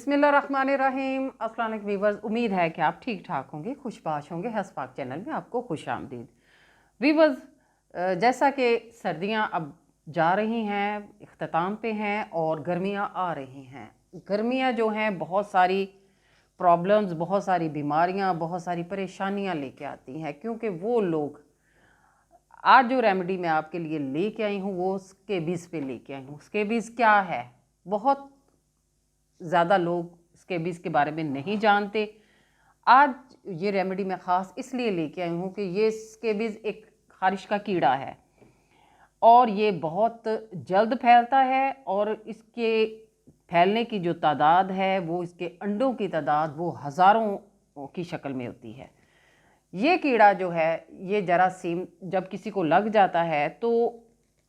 बिस्मिल्लाहिर्रहमानिर्रहीम। अस्सलाम वालेकुम वीवर्स, उम्मीद है कि आप ठीक ठाक होंगे, खुशबाश होंगे। हंसपाक चैनल में आपको खुश आमदीद। वीवर्स, जैसा कि सर्दियां अब जा रही हैं, इख्तिताम पे हैं और गर्मियां आ रही हैं। गर्मियां जो हैं बहुत सारी प्रॉब्लम्स, बहुत सारी बीमारियां, बहुत सारी परेशानियां लेके आती हैं, क्योंकि वो लोग आज जो रेमेडी मैं आपके लिए लेके आई हूँ वो स्केबीज़ पे लेके आई हूँ। स्केबीज़ क्या है? बहुत ज़्यादा लोग स्केबीज़ के बारे में नहीं जानते। आज ये रेमेडी मैं ख़ास इसलिए लेके आई हूँ कि ये स्केबीज़ एक खारिश का कीड़ा है और ये बहुत जल्द फैलता है, और इसके फैलने की जो तादाद है वो इसके अंडों की तादाद वो हज़ारों की शक्ल में होती है। ये कीड़ा जो है, ये जरासीम जब किसी को लग जाता है तो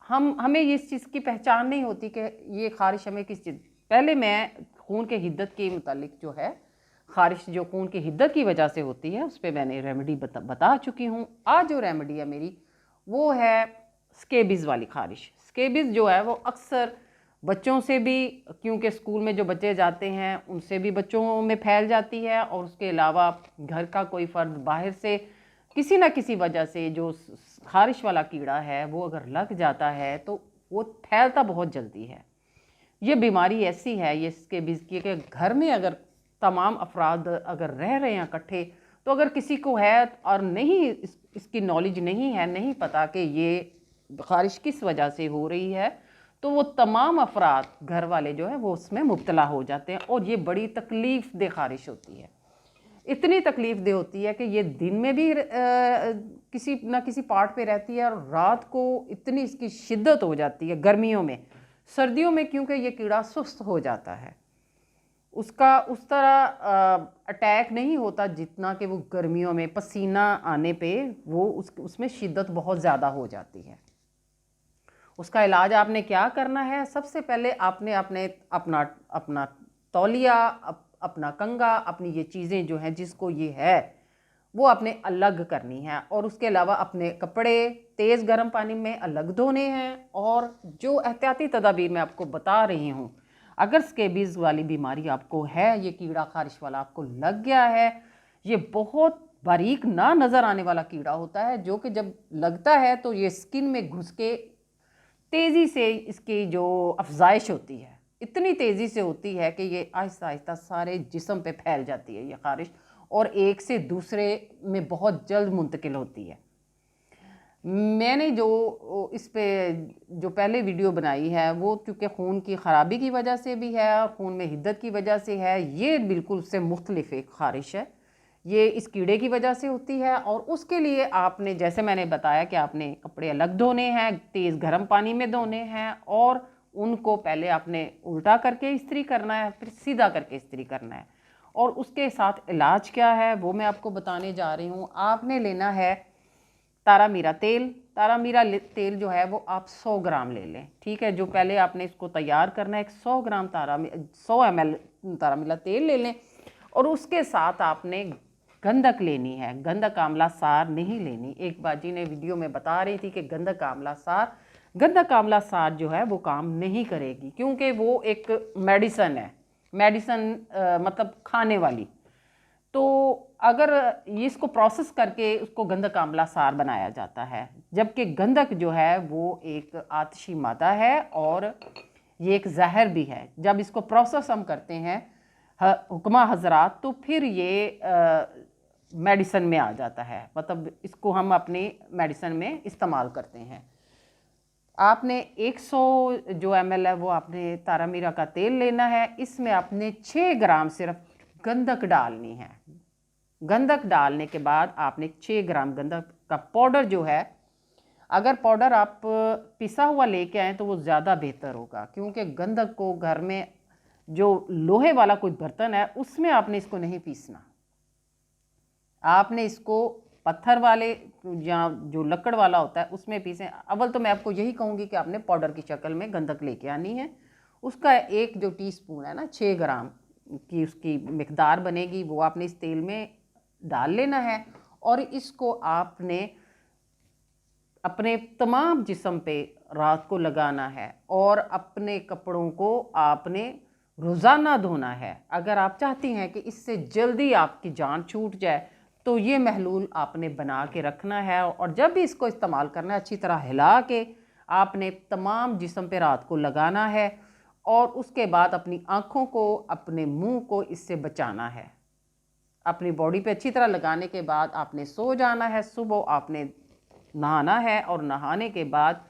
हमें इस चीज़ की पहचान नहीं होती कि ये खारिश हमें किस चीज़। पहले मैं खून के हिद्दत के मुतालिक जो है, खारिश जो खून की हिद्दत की वजह से होती है उस पर मैंने रेमेडी बता चुकी हूँ। आज जो रेमेडी है मेरी वो है स्केबीज़ वाली खारिश। स्केबीज़ जो है वो अक्सर बच्चों से भी, क्योंकि स्कूल में जो बच्चे जाते हैं उनसे भी बच्चों में फैल जाती है, और उसके अलावा घर का कोई फ़र्द बाहर से किसी ना किसी वजह से जो खारिश वाला कीड़ा है वो अगर लग जाता है तो वो फैलता बहुत जल्दी है। ये बीमारी ऐसी है ये स्केबीज़ की कि घर में अगर तमाम अफराद अगर रह रहे हैं इकट्ठे, तो अगर किसी को है और नहीं इसकी नॉलेज नहीं है, नहीं पता कि ये खारिश किस वजह से हो रही है, तो वो तमाम अफराद घर वाले जो है वो उसमें मुब्तला हो जाते हैं, और ये बड़ी तकलीफ़ दे खारिश होती है। इतनी तकलीफ़ दे होती है कि ये दिन में भी किसी ना किसी पार्ट पे रहती है, और रात को इतनी इसकी शिद्दत हो जाती है गर्मियों में। सर्दियों में क्योंकि ये कीड़ा सुस्त हो जाता है, उसका उस तरह अटैक नहीं होता जितना कि वो गर्मियों में पसीना आने पे वो उसमें शिद्दत बहुत ज़्यादा हो जाती है। उसका इलाज आपने क्या करना है? सबसे पहले आपने अपने अपना अपना तौलिया, अपना कंगा, अपनी ये चीज़ें जो हैं जिसको ये है वो आपने अलग करनी है, और उसके अलावा अपने कपड़े तेज़ गर्म पानी में अलग धोने हैं। और जो एहतियाती तदाबीर मैं आपको बता रही हूँ, अगर स्केबीज़ वाली बीमारी आपको है, ये कीड़ा खारिश वाला आपको लग गया है, ये बहुत बारीक ना नज़र आने वाला कीड़ा होता है, जो कि जब लगता है तो ये स्किन में घुस के तेज़ी से इसकी जो अफजाइश होती है इतनी तेज़ी से होती है कि ये आहिस्ता आहिस्ता सारे जिस्म पे फैल जाती है ये खारिश, और एक से दूसरे में बहुत जल्द मुंतकिल होती है। मैंने जो इस पे जो पहले वीडियो बनाई है वो चूँकि खून की ख़राबी की वजह से भी है और खून में हिद्दत की वजह से है, ये बिल्कुल उससे मुख्तलिफ एक खारिश है। ये इस कीड़े की वजह से होती है, और उसके लिए आपने, जैसे मैंने बताया कि आपने कपड़े अलग धोने हैं, तेज़ गर्म पानी में धोने हैं, और उनको पहले आपने उल्टा करके इस्त्री करना है, फिर सीधा करके इस्त्री करना है। और उसके साथ इलाज क्या है वो मैं आपको बताने जा रही हूँ। आपने लेना है तारा मीरा तेल। तारा मीरा तेल जो है वो आप 100 ग्राम ले लें, ठीक है। जो पहले आपने इसको तैयार करना है, 100 ग्राम 100 ml तारा मीरा तेल ले लें, और उसके साथ आपने गंधक लेनी है। गंधक आंवला सार नहीं लेनी। एक बाजी ने वीडियो में बता रही थी कि गंधक आंवला सार जो है वो काम नहीं करेगी, क्योंकि वो एक मेडिसन है। मेडिसन मतलब खाने वाली। तो अगर इसको प्रोसेस करके उसको गंधक आंवला सार बनाया जाता है, जबकि गंधक जो है वो एक आतिशी मादा है और ये एक जहर भी है। जब इसको प्रोसेस हम करते हैं हुक्मा हजरात, तो फिर ये मेडिसन में आ जाता है, मतलब इसको हम अपनी मेडिसन में इस्तेमाल करते हैं। आपने 100 जो ml है वो आपने तारा मीरा का तेल लेना है। इसमें आपने 6 ग्राम सिर्फ गंधक डालनी है। गंधक डालने के बाद आपने 6 ग्राम गंधक का पाउडर जो है, अगर पाउडर आप पिसा हुआ लेके आएँ तो वो ज़्यादा बेहतर होगा, क्योंकि गंधक को घर में जो लोहे वाला कोई बर्तन है उसमें आपने इसको नहीं पीसना। आपने इसको पत्थर वाले या जो लकड़ वाला होता है उसमें पीसें। अव्वल तो मैं आपको यही कहूँगी कि आपने पाउडर की शक्ल में गंधक लेके आनी है। उसका एक जो टीस्पून है ना, 6 ग्राम की उसकी मिकदार बनेगी, वो आपने इस तेल में डाल लेना है, और इसको आपने अपने तमाम जिस्म पे रात को लगाना है, और अपने कपड़ों को आपने रोज़ाना धोना है। अगर आप चाहती हैं कि इससे जल्दी आपकी जान छूट जाए तो ये महलूल आपने बना के रखना है, और जब भी इसको इस्तेमाल करना है अच्छी तरह हिला के आपने तमाम जिस्म पे रात को लगाना है, और उसके बाद अपनी आँखों को, अपने मुंह को इससे बचाना है। अपनी बॉडी पे अच्छी तरह लगाने के बाद आपने सो जाना है। सुबह आपने नहाना है और नहाने के बाद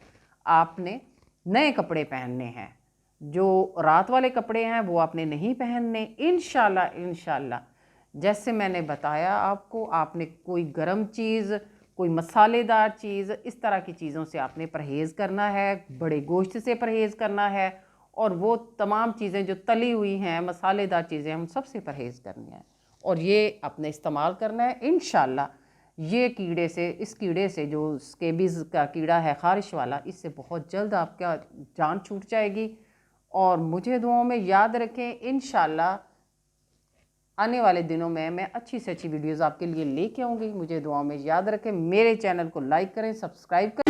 आपने नए कपड़े पहनने हैं। जो रात वाले कपड़े हैं वो आपने नहीं पहनने। इंशाल्लाह जैसे मैंने बताया आपको, आपने कोई गर्म चीज़, कोई मसालेदार चीज़, इस तरह की चीज़ों से आपने परहेज़ करना है, बड़े गोश्त से परहेज़ करना है, और वो तमाम चीज़ें जो तली हुई हैं, मसालेदार चीज़ें, हम सबसे परहेज़ करनी है, और ये आपने इस्तेमाल करना है। इंशाल्लाह ये कीड़े से, इस कीड़े से जो स्केबीज़ का कीड़ा है, ख़ारिश वाला, इससे बहुत जल्द आपका जान छूट जाएगी। और मुझे दुआओं में याद रखें। इंशाल्लाह आने वाले दिनों में मैं अच्छी से अच्छी वीडियोज़ आपके लिए लेके आऊँगी। मुझे दुआओं में याद रखें। मेरे चैनल को लाइक करें, सब्सक्राइब करें।